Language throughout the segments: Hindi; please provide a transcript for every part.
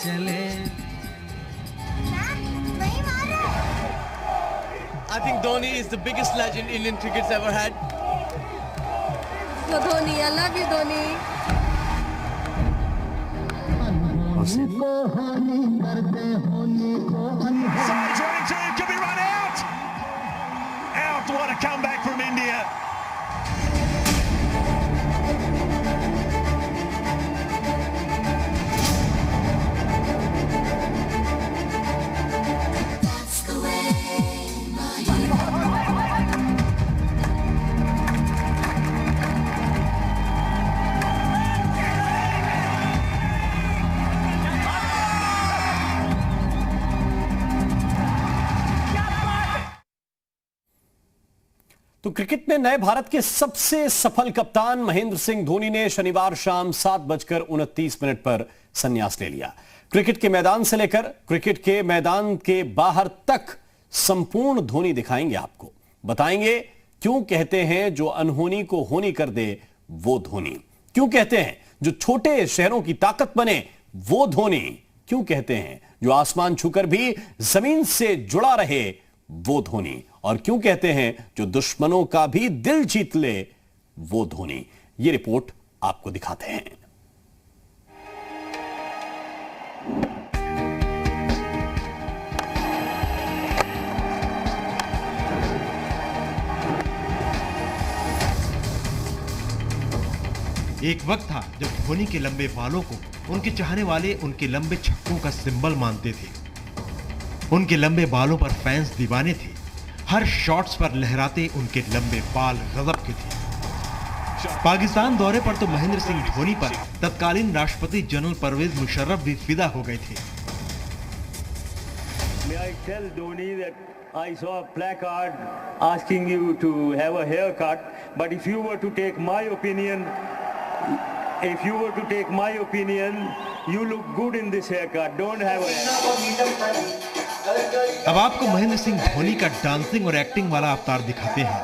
चले I think Dhoni is the biggest legend Indian cricket's ever had. So Dhoni, I love you, Dhoni. Sides 22 could be run out. Out, what a comeback from India. तो क्रिकेट में नए भारत के सबसे सफल कप्तान महेंद्र सिंह धोनी ने शनिवार शाम 7:29 पर संन्यास ले लिया। क्रिकेट के मैदान से लेकर क्रिकेट के मैदान के बाहर तक संपूर्ण धोनी दिखाएंगे आपको। बताएंगे क्यों कहते हैं जो अनहोनी को होनी कर दे वो धोनी, क्यों कहते हैं जो छोटे शहरों की ताकत बने वो धोनी, क्यों कहते हैं जो आसमान छूकर भी जमीन से जुड़ा रहे वो धोनी, और क्यों कहते हैं जो दुश्मनों का भी दिल जीत ले वो धोनी। ये रिपोर्ट आपको दिखाते हैं। एक वक्त था जब धोनी के लंबे बालों को उनके चाहने वाले उनके लंबे छक्कों का सिंबल मानते थे। उनके लंबे बालों पर फैंस दीवाने थे। हर शॉट्स पर लहराते उनके लंबे बाल गजब के थे। पाकिस्तान दौरे पर तो महेंद्र सिंह धोनी पर तत्कालीन राष्ट्रपति जनरल परवेज मुशर्रफ भी फिदा हो गए थे। May I tell Dhoni that I saw a placard asking you to have a haircut, but if you were to take my opinion, you look good in this haircut. Don't have a haircut. अब आपको महेंद्र सिंह धोनी का डांसिंग और एक्टिंग वाला अवतार दिखाते हैं।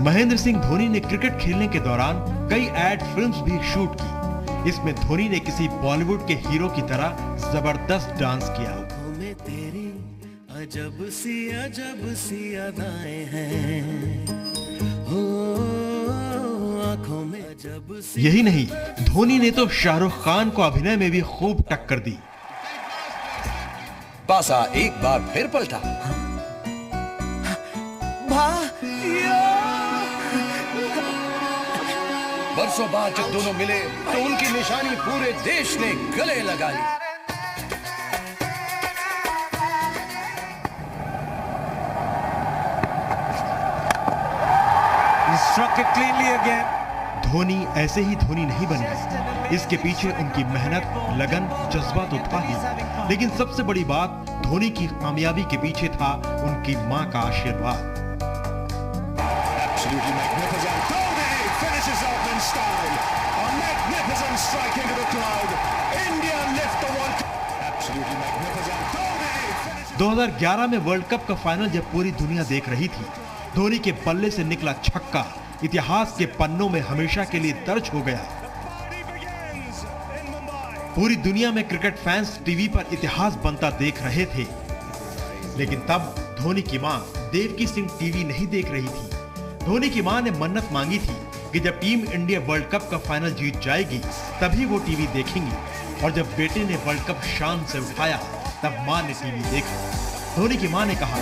महेंद्र सिंह धोनी ने क्रिकेट खेलने के दौरान कई एड फिल्म्स भी शूट की। इसमें धोनी ने किसी बॉलीवुड के हीरो की तरह जबरदस्त डांस किया। अजब सी अदाएं हैं, आंखों में अजब सी। यही नहीं, धोनी ने तो शाहरुख खान को अभिनय में भी खूब टक्कर दी। पासा एक बार फिर पलटा। बरसों बाद जब दोनों मिले तो उनकी निशानी पूरे देश ने गले लगा ली। धोनी ऐसे ही धोनी नहीं बने। इसके पीछे उनकी मेहनत, लगन, जज्बा तो था ही, लेकिन सबसे बड़ी बात धोनी की कामयाबी के पीछे था उनकी मां का आशीर्वाद। दो 2011 में वर्ल्ड कप का फाइनल जब पूरी दुनिया देख रही थी, धोनी के बल्ले से निकला छक्का इतिहास के पन्नों में हमेशा के लिए दर्ज हो गया। पूरी दुनिया में क्रिकेट फैंस टीवी पर इतिहास बनता देख रहे थे, लेकिन तब धोनी की मां देवकी सिंह टीवी नहीं देख रही थी। धोनी की मां ने मन्नत मांगी थी कि जब टीम इंडिया वर्ल्ड कप का फाइनल जीत जाएगी तभी वो टीवी देखेंगी, और जब बेटे ने वर्ल्ड कप शान से उठाया तब मां ने टीवी देखा। धोनी की मां ने कहा,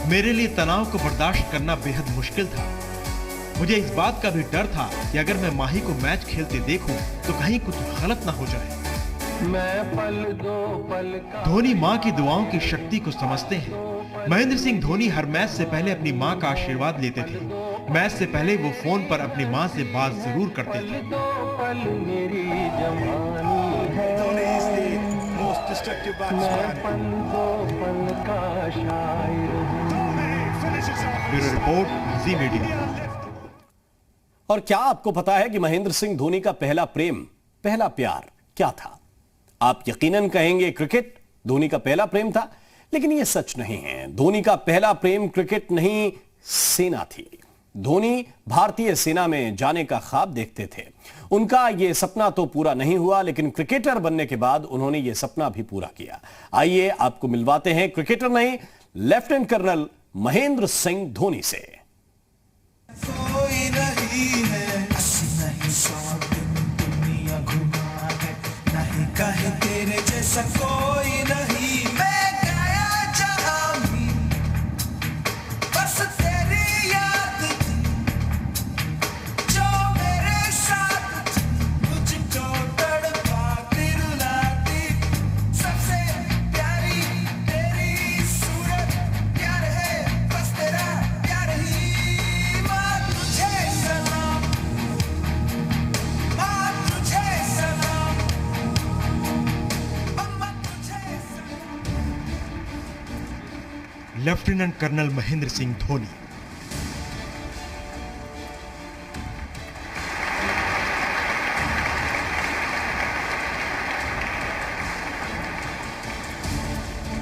मेरे लिए तनाव को बर्दाश्त करना बेहद मुश्किल था। मुझे इस बात का भी डर था कि अगर मैं माही को मैच खेलते देखूं तो कहीं कुछ गलत ना हो जाए। धोनी मां की दुआओं की शक्ति को समझते हैं। महेंद्र सिंह धोनी हर मैच से पहले अपनी मां का आशीर्वाद लेते थे। मैच से पहले वो फोन पर अपनी मां से बात जरूर करते थे। ब्यूरो रिपोर्ट, जी मीडिया। और क्या आपको पता है कि महेंद्र सिंह धोनी का पहला प्रेम, पहला प्यार क्या था? आप यकीनन कहेंगे क्रिकेट धोनी का पहला प्रेम था, लेकिन यह सच नहीं है। धोनी का पहला प्रेम क्रिकेट नहीं, सेना थी। धोनी भारतीय सेना में जाने का ख्वाब देखते थे। उनका यह सपना तो पूरा नहीं हुआ, लेकिन क्रिकेटर बनने के बाद उन्होंने यह सपना भी पूरा किया। आइए आपको मिलवाते हैं क्रिकेटर नहीं, लेफ्टिनेंट कर्नल महेंद्र सिंह धोनी से। कोई नहीं है, नहीं सौ दिन दुनिया घुमा है, नहीं कहे तेरे जैसा कोई नहीं। मैं गया जहां भी, बस तेरी याद थी, जो मेरे साथ थी, मुझको तड़पाती रुलाती। सबसे प्यारी तेरी सूरत, प्यार है बस तेरा प्यार ही। माँ तुझे सलाम, माँ तुझे सलाम, अम्मा तुझे सलाम। Lieutenant colonel Mahendra Singh Dhoni.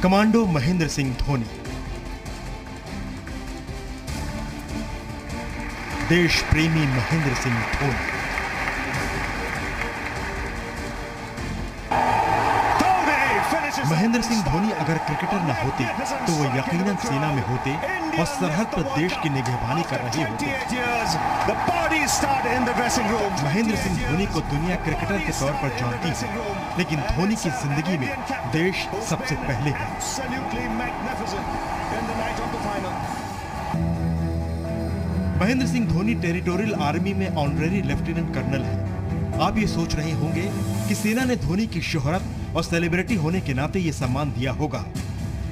Commando Mahendra Singh Dhoni. देश प्रेमी महेंद्र सिंह धोनी। महेंद्र सिंह धोनी अगर क्रिकेटर न होते तो वो यकीनन सेना में होते और सरहद पर देश की निगहबानी कर रहे होते। महेंद्र सिंह धोनी को दुनिया क्रिकेटर के तौर पर जानती है, लेकिन धोनी की जिंदगी में देश सबसे पहले है। महेंद्र सिंह धोनी टेरिटोरियल आर्मी में ऑनरेरी लेफ्टिनेंट कर्नल है। आप ये सोच रहे होंगे कि सेना ने धोनी की शोहरत और सेलिब्रिटी होने के नाते ये सम्मान दिया होगा,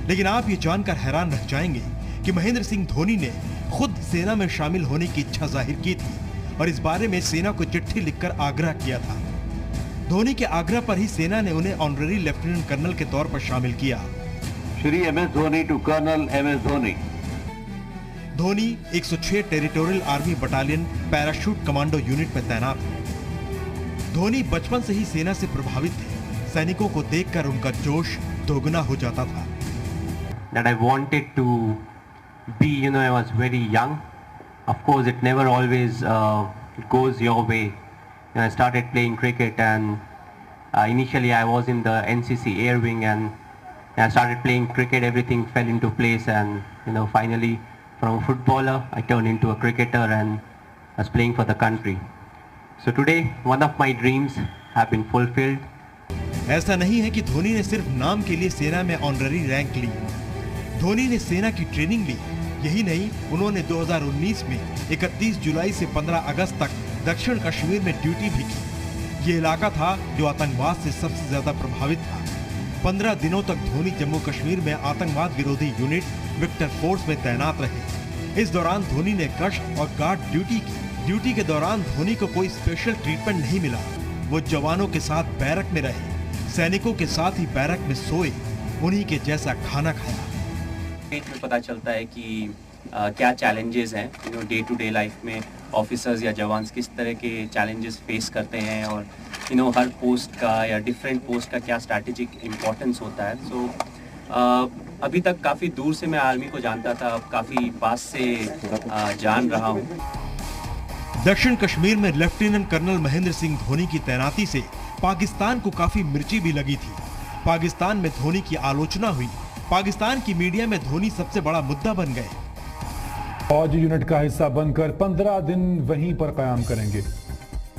लेकिन आप ये जानकर हैरान रह जाएंगे कि महेंद्र सिंह धोनी ने खुद सेना में शामिल होने की इच्छा जाहिर की थी और इस बारे में सेना को चिट्ठी लिखकर आग्रह किया था। धोनी के आग्रह पर ही सेना ने उन्हें ऑनरेरी लेफ्टिनेंट कर्नल के तौर पर शामिल किया। Shri MS Dhoni to colonel MS Dhoni. Dhoni 106 territorial army battalion parachute commando unit में तैनात है। धोनी बचपन से ही सेना से प्रभावित थे। सैनिकों को देखकर उनका जोश दोगुना हो जाता था। That I wanted to be, I was very young. Of course, it never always goes your way. I started playing cricket, and initially I was in the NCC Air Wing, and I started playing cricket. Everything fell into place, and finally, from a footballer, I turned into a cricketer, and I was playing for the country. So today, one of my dreams have been fulfilled. ऐसा नहीं है कि धोनी ने सिर्फ नाम के लिए सेना में ऑनररी रैंक ली। धोनी ने सेना की ट्रेनिंग ली। यही नहीं, उन्होंने 2019 में 31 जुलाई से 15 अगस्त तक दक्षिण कश्मीर में ड्यूटी भी की। ये इलाका था जो आतंकवाद से सबसे ज्यादा प्रभावित था। 15 दिनों तक धोनी जम्मू कश्मीर में आतंकवाद विरोधी यूनिट विक्टर फोर्स में तैनात रहे। इस दौरान धोनी ने गश्त और गार्ड ड्यूटी की। ड्यूटी के दौरान धोनी को कोई स्पेशल ट्रीटमेंट नहीं मिला। वो जवानों के साथ बैरक में रहे, सैनिकों के साथ ही बैरक में सोए, उन्हीं के जैसा खाना खाया। में पता चलता है कि क्या चैलेंजेस हैं डे टू डे लाइफ में ऑफिसर्स या जवान किस तरह के चैलेंजेस फेस करते हैं, और हर पोस्ट का या डिफरेंट पोस्ट का क्या स्ट्रैटेजिक इम्पोर्टेंस होता है। सो अभी तक काफ़ी दूर से मैं आर्मी को जानता था, अब काफ़ी पास से जान रहा हूँ। दक्षिण कश्मीर में लेफ्टिनेंट कर्नल महेंद्र सिंह धोनी की तैनाती से पाकिस्तान को काफी मिर्ची भी लगी थी। पाकिस्तान में धोनी की आलोचना हुई। पाकिस्तान की मीडिया में धोनी सबसे बड़ा मुद्दा बन गए। फौज यूनिट का हिस्सा बनकर 15 दिन वहीं पर कयाम करेंगे।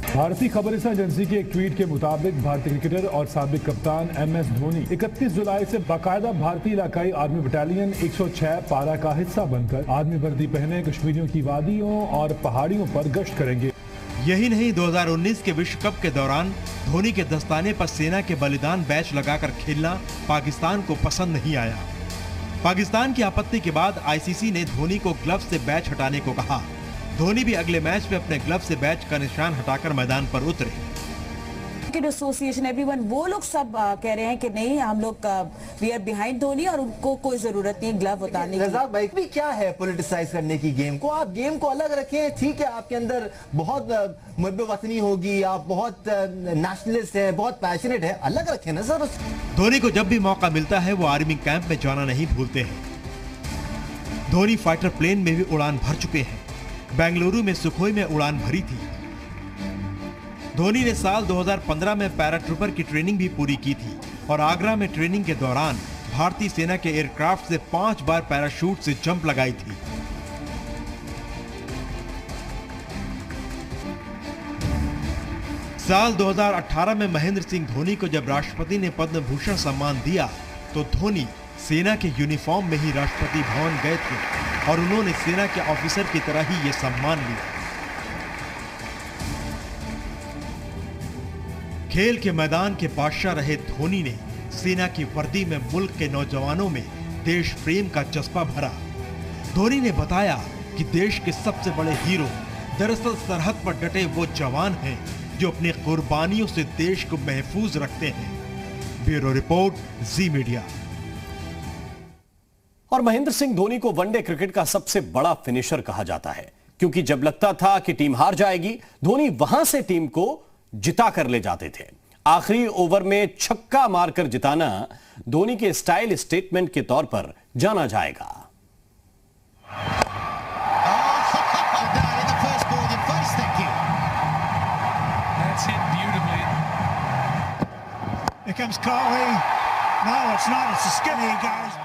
भारतीय खबरिस्तान एजेंसी के एक ट्वीट के मुताबिक भारतीय क्रिकेटर और साबिक कप्तान MS धोनी 31 जुलाई से बाकायदा भारतीय इलाकाई आर्मी बटालियन 106 पारा का हिस्सा बनकर आर्मी वर्दी पहने कश्मीरियों की वादियों और पहाड़ियों पर गश्त करेंगे। यही नहीं, 2019 के विश्व कप के दौरान धोनी के दस्ताने पर सेना के बलिदान बैच लगाकर खेलना पाकिस्तान को पसंद नहीं आया। पाकिस्तान की आपत्ति के बाद ICC ने धोनी को ग्लव्स से बैच हटाने को कहा। धोनी भी अगले मैच में अपने ग्लव से बैच का निशान हटाकर मैदान पर उतरे। क्रिकेट एसोसिएशन एवरीवन वो लोग सब कह रहे हैं कि नहीं हम लोग वी आर बिहाइंड धोनी और उनको कोई जरूरत नहीं ग्लव उतारने की। रज़ाक भाई भी क्या है पॉलिटिसाइज करने की गेम को? आप गेम को अलग रखें, ठीक है आपके अंदर बहुत मुहब्बत वतनी होगी, आप बहुत नेशनलिस्ट है, बहुत पैशनेट है, अलग रखें ना सर। धोनी को जब भी मौका मिलता है वो आर्मी कैंप में जाना नहीं भूलते हैं। धोनी फाइटर प्लेन में भी उड़ान भर चुके हैं। बेंगलुरु में सुखोई में उड़ान भरी थी। धोनी ने साल 2015 में पैराट्रूपर की ट्रेनिंग भी पूरी की थी और आगरा में ट्रेनिंग के दौरान भारतीय सेना के एयरक्राफ्ट से 5 बार पैराशूट से जंप लगाई थी। साल 2018 में महेंद्र सिंह धोनी को जब राष्ट्रपति ने पद्म भूषण सम्मान दिया तो धोनी सेना के यूनिफॉर्म में ही राष्ट्रपति भवन गए थे और उन्होंने सेना के ऑफिसर की तरह ही यह सम्मान लिया। खेल के मैदान के बादशाह रहे धोनी ने सेना की वर्दी में मुल्क के नौजवानों में देश प्रेम का जज्बा भरा। धोनी ने बताया कि देश के सबसे बड़े हीरो दरअसल सरहद पर डटे वो जवान हैं जो अपनी कुर्बानियों से देश को महफूज रखते हैं। ब्यूरो रिपोर्ट, जी मीडिया। और महेंद्र सिंह धोनी को वनडे क्रिकेट का सबसे बड़ा फिनिशर कहा जाता है क्योंकि जब लगता था कि टीम हार जाएगी, धोनी वहां से टीम को जिता कर ले जाते थे। आखिरी ओवर में छक्का मारकर जिताना धोनी के स्टाइल स्टेटमेंट के तौर पर जाना जाएगा।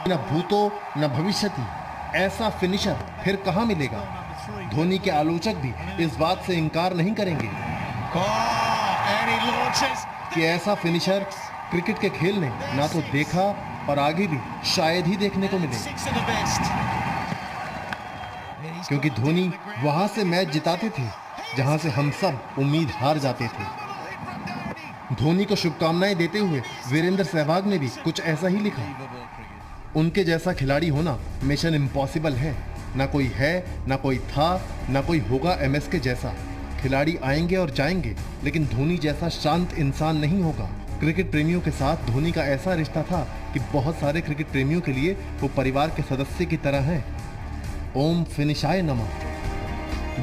न भूतो न भविष्यति ऐसा फिनिशर फिर कहां मिलेगा। धोनी के आलोचक भी इस बात से इंकार नहीं करेंगे कि ऐसा फिनिशर क्रिकेट के खेल ने ना तो देखा और आगे भी शायद ही देखने को मिले, क्योंकि धोनी वहां से मैच जिताते थे जहां से हम सब उम्मीद हार जाते थे। धोनी को शुभकामनाएं देते हुए वीरेंद्र सहवाग ने भी कुछ ऐसा ही लिखा। उनके जैसा खिलाड़ी होना मिशन इम्पॉसिबल है। ना कोई है, ना कोई था, ना कोई होगा एमएस के जैसा। खिलाड़ी आएंगे और जाएंगे, लेकिन धोनी जैसा शांत इंसान नहीं होगा। क्रिकेट प्रेमियों के साथ धोनी का ऐसा रिश्ता था कि बहुत सारे क्रिकेट प्रेमियों के लिए वो परिवार के सदस्य की तरह हैं। ओम फिनिशाय नमः।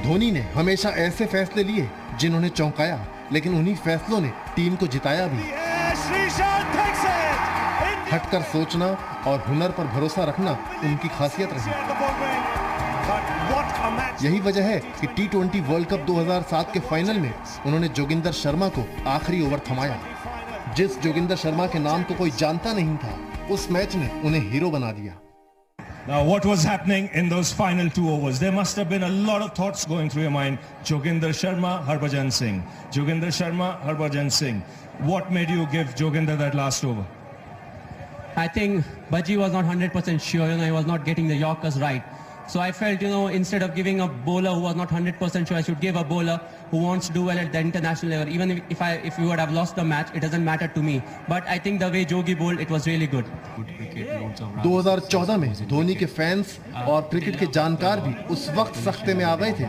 धोनी ने हमेशा ऐसे फैसले लिए जिन्होंने चौंकाया, लेकिन उन्हीं फैसलों ने टीम को जिताया भी। हटकर सोचना और हुनर पर भरोसा रखना उनकी खासियत रही। यही वजह है कि T20 वर्ल्ड कप 2007 के फाइनल में उन्होंने जोगिंदर शर्मा को आखिरी ओवर थमाया। जिस जोगिंदर शर्मा के नाम को कोई जानता नहीं था, उस मैच ने उन्हें हीरो बना दिया। Now, what was happening in those final 2 overs? There must have been a lot of thoughts going through your mind. Joginder Sharma, Harbhajan Singh. Joginder Sharma, Harbhajan Singh. What made you give Joginder that last over? I think Bhaji was not 100% sure. He was not getting the Yorkers right. So I felt, instead of giving a bowler who was not 100% sure, I should give a bowler who wants to do well at the international level. Even if we would have lost the match, it doesn't matter to me. But I think the way Jogi bowled, it was really good. 2014 में धोनी के फैंस और क्रिकेट के जानकार भी उस वक्त सख्ते में आ गए थे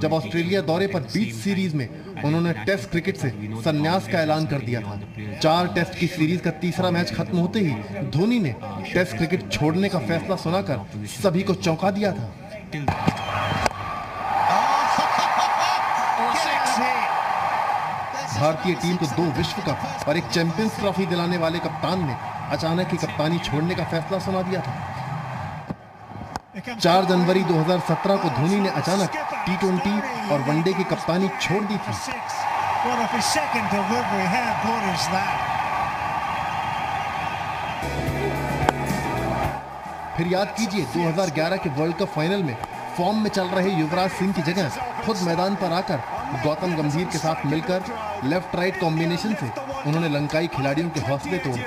जब ऑस्ट्रेलिया दौरे पर बीच सीरीज में उन्होंने टेस्ट क्रिकेट से संन्यास का ऐलान कर दिया था। 4 टेस्ट की सीरीज का तीसरा मैच खत्म होते ही धोनी ने टेस्ट क्रिकेट छोड़ने का फैसला सुनाकर सभी को चौंका दिया था। भारतीय टीम को 2 विश्व कप और एक चैंपियंस ट्रॉफी दिलाने वाले कप्तान ने अचानक ही कप्तानी छोड़ने का फैसला सुना दिया था। 4 जनवरी 2017 को धोनी ने अचानक T20 और वनडे की कप्तानी छोड़ दी थी। फिर याद कीजिए 2011 के वर्ल्ड कप फाइनल में फॉर्म में चल रहे युवराज सिंह की जगह खुद मैदान पर आकर गौतम गंभीर के साथ मिलकर लेफ्ट राइट कॉम्बिनेशन से उन्होंने लंकाई खिलाड़ियों के हौसले तोड़ दिए।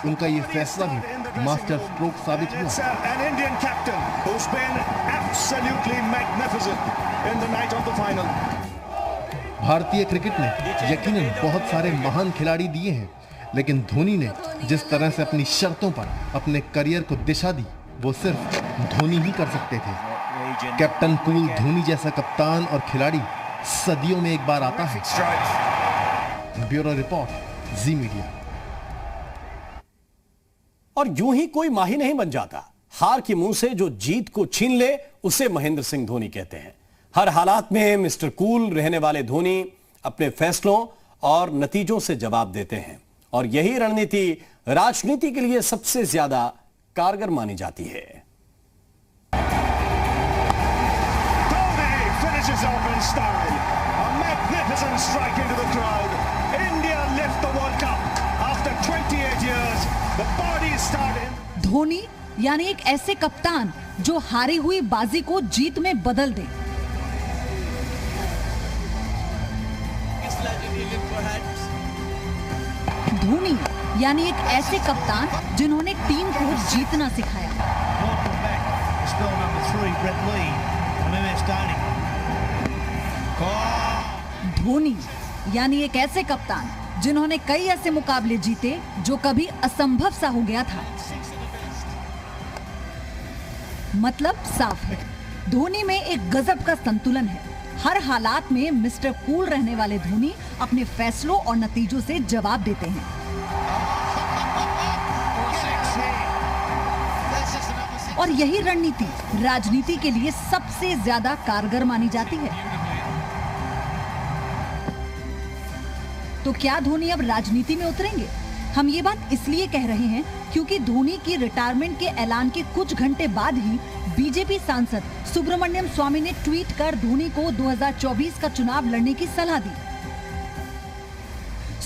उनका ये फैसला भी मास्टर स्ट्रोक साबित हुआ। भारतीय क्रिकेट ने यकीनन बहुत सारे महान खिलाड़ी दिए हैं, लेकिन धोनी ने जिस तरह से अपनी शर्तों पर अपने करियर को दिशा दी, वो सिर्फ धोनी ही कर सकते थे। कैप्टन कूल धोनी जैसा कप्तान और खिलाड़ी सदियों में एक बार आता है। ब्यूरो रिपोर्ट, जी मीडिया। और यूं ही कोई माही नहीं बन जाता। हार के मुंह से जो जीत को छीन ले उसे महेंद्र सिंह धोनी कहते हैं। हर हालात में मिस्टर कूल रहने वाले धोनी अपने फैसलों और नतीजों से जवाब देते हैं और यही रणनीति राजनीति के लिए सबसे ज्यादा कारगर मानी जाती है। Finishes off in style. A magnificent strike into the crowd. India lift the World Cup after 28 years. The party started. Dhoni यानी एक ऐसे कप्तान जो हारी हुई बाजी को जीत में बदल दे। धोनी यानी एक ऐसे कप्तान जिन्होंने टीम को जीतना सिखाया। धोनी यानी एक ऐसे कप्तान जिन्होंने कई ऐसे मुकाबले जीते जो कभी असंभव सा हो गया था। मतलब साफ है, धोनी में एक गजब का संतुलन है। हर हालात में मिस्टर कूल रहने वाले धोनी अपने फैसलों और नतीजों से जवाब देते हैं। और यही रणनीति राजनीति के लिए सबसे ज्यादा कारगर मानी जाती है। तो क्या धोनी अब राजनीति में उतरेंगे? हम ये बात इसलिए कह रहे हैं क्योंकि धोनी की रिटायरमेंट के ऐलान के कुछ घंटे बाद ही बीजेपी सांसद सुब्रमण्यम स्वामी ने ट्वीट कर धोनी को 2024 का चुनाव लड़ने की सलाह दी।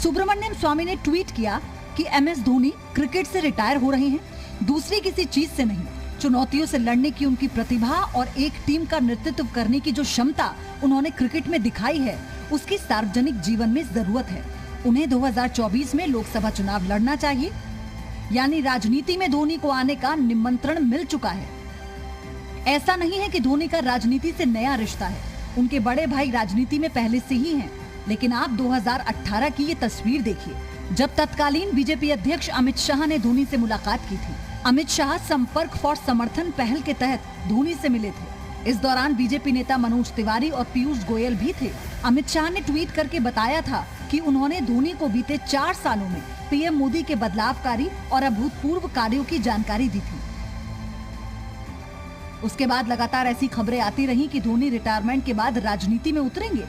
सुब्रमण्यम स्वामी ने ट्वीट किया कि एमएस धोनी क्रिकेट से रिटायर हो रहे हैं, दूसरी किसी चीज से नहीं। चुनौतियों से लड़ने की उनकी प्रतिभा और एक टीम का नेतृत्व करने की जो क्षमता उन्होंने क्रिकेट में दिखाई है, उसकी सार्वजनिक जीवन में जरूरत है। उन्हें 2024 में लोकसभा चुनाव लड़ना चाहिए। यानी राजनीति में धोनी को आने का निमंत्रण मिल चुका है। ऐसा नहीं है कि धोनी का राजनीति से नया रिश्ता है। उनके बड़े भाई राजनीति में पहले से ही हैं। लेकिन आप 2018 की ये तस्वीर देखिए, जब तत्कालीन बीजेपी अध्यक्ष अमित शाह ने धोनी से मुलाकात की थी। अमित शाह संपर्क फॉर समर्थन पहल के तहत धोनी से मिले थे। इस दौरान बीजेपी नेता मनोज तिवारी और पीयूष गोयल भी थे। अमित शाह ने ट्वीट करके बताया था कि उन्होंने धोनी को बीते 4 सालों में पीएम मोदी के बदलावकारी और अभूतपूर्व कार्यों की जानकारी दी थी। उसके बाद लगातार ऐसी खबरें आती रही कि धोनी रिटायरमेंट के बाद राजनीति में उतरेंगे।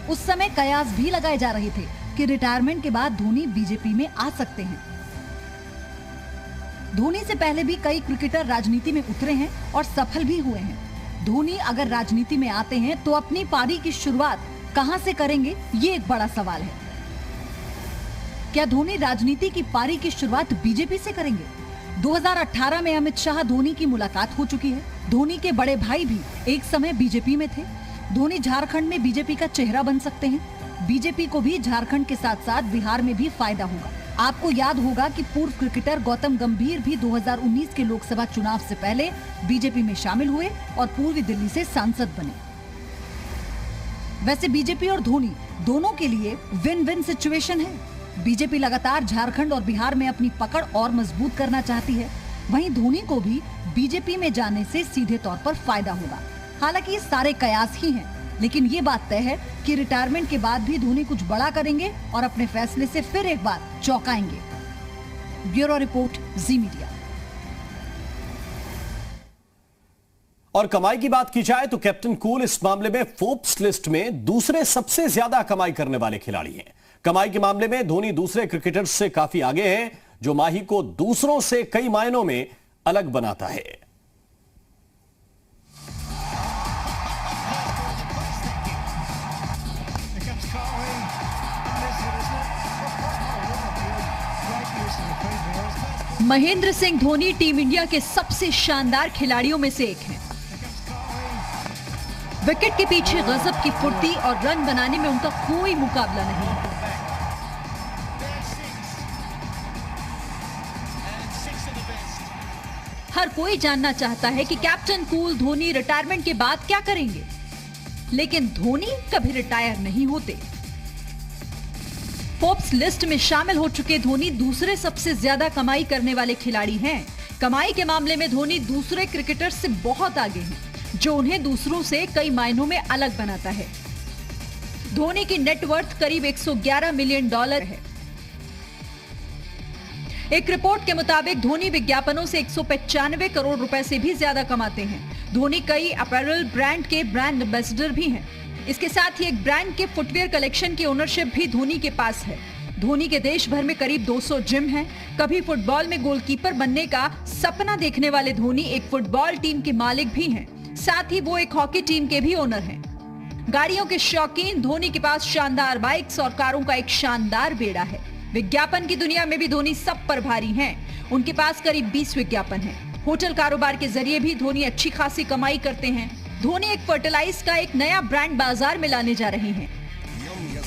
उस समय कयास भी लगाए जा रहे थे कि रिटायरमेंट के बाद धोनी बीजेपी में आ सकते हैं। धोनी से पहले भी कई क्रिकेटर राजनीति में उतरे हैं और सफल भी हुए हैं। धोनी अगर राजनीति में आते हैं तो अपनी पारी की शुरुआत कहां से करेंगे, ये एक बड़ा सवाल है। क्या धोनी राजनीति की पारी की शुरुआत बीजेपी से करेंगे? 2018 में अमित शाह धोनी की मुलाकात हो चुकी है। धोनी के बड़े भाई भी एक समय बीजेपी में थे। धोनी झारखंड में बीजेपी का चेहरा बन सकते हैं। बीजेपी को भी झारखंड के साथ साथ बिहार में भी फायदा होगा। आपको याद होगा कि पूर्व क्रिकेटर गौतम गंभीर भी 2019 के लोकसभा चुनाव से पहले बीजेपी में शामिल हुए और पूर्वी दिल्ली से सांसद बने। वैसे बीजेपी और धोनी दोनों के लिए विन विन सिचुएशन है। बीजेपी लगातार झारखंड और बिहार में अपनी पकड़ और मजबूत करना चाहती है, वहीं धोनी को भी बीजेपी में जाने से सीधे तौर पर फायदा होगा। हालांकि ये सारे कयास ही हैं, लेकिन ये बात तय है कि रिटायरमेंट के बाद भी धोनी कुछ बड़ा करेंगे और अपने फैसले से फिर एक बार चौंकाएंगे। ब्यूरो रिपोर्ट, जी मीडिया। और कमाई की बात की जाए तो कैप्टन कूल इस मामले में फोर्ब्स लिस्ट में दूसरे सबसे ज्यादा कमाई करने वाले खिलाड़ी हैं। कमाई के मामले में धोनी दूसरे क्रिकेटर्स से काफी आगे हैं, जो माही को दूसरों से कई मायनों में अलग बनाता है। महेंद्र सिंह धोनी टीम इंडिया के सबसे शानदार खिलाड़ियों में से एक हैं। विकेट के पीछे गजब की फुर्ती और रन बनाने में उनका कोई मुकाबला नहीं है। हर कोई जानना चाहता है कि कैप्टन कूल धोनी रिटायरमेंट के बाद क्या करेंगे, लेकिन धोनी कभी रिटायर नहीं होते। फोर्ब्स लिस्ट में शामिल हो चुके धोनी दूसरे सबसे ज्यादा कमाई करने वाले खिलाड़ी हैं। कमाई के मामले में धोनी दूसरे क्रिकेटर्स से बहुत आगे हैं, जो उन्हें दूसरों से कई मायनों में अलग बनाता है। धोनी की नेटवर्थ करीब $111 मिलियन है। एक रिपोर्ट के मुताबिक धोनी विज्ञापनों से 195 करोड़ रुपए से भी ज्यादा कमाते हैं। धोनी कई अपैरल ब्रांड के ब्रांड एम्बेसडर भी हैं। इसके साथ ही एक ब्रांड के फुटवेयर कलेक्शन की ओनरशिप भी धोनी के पास है। धोनी के देश भर में करीब 200 जिम हैं। कभी फुटबॉल में गोलकीपर बनने का सपना देखने वाले धोनी एक फुटबॉल टीम के मालिक भी हैं। साथ ही वो एक हॉकी टीम के भी ओनर हैं। गाड़ियों के शौकीन धोनी के पास शानदार बाइक्स और कारों का एक शानदार बेड़ा है। विज्ञापन की दुनिया में भी धोनी सब पर भारी हैं। उनके पास करीब 20 विज्ञापन हैं। होटल कारोबार के जरिए भी धोनी अच्छी खासी कमाई करते हैं। धोनी एक फर्टिलाइज का एक नया ब्रांड बाजार में लाने जा रहे हैं।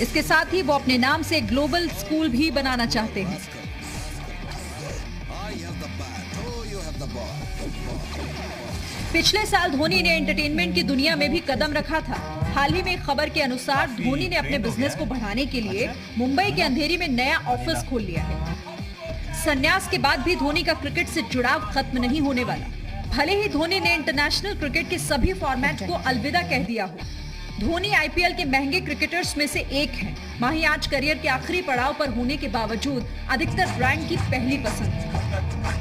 इसके साथ ही वो अपने नाम से ग्लोबल स्कूल भी बनाना चाहते हैं। पिछले साल धोनी ने एंटरटेनमेंट की दुनिया में भी कदम रखा था। हाल ही में एक खबर के अनुसार धोनी ने अपने बिजनेस को बढ़ाने के लिए मुंबई के अंधेरी में नया ऑफिस खोल लिया है। संन्यास के बाद भी धोनी का क्रिकेट से जुड़ाव खत्म नहीं होने वाला। भले ही धोनी ने इंटरनेशनल क्रिकेट के सभी फॉर्मेट को अलविदा कह दिया हो। धोनी आईपीएल के महंगे क्रिकेटर्स में से एक हैं। माही आज करियर के आखिरी पड़ाव पर होने के बावजूद अधिकतर ब्रांड की पहली पसंद है।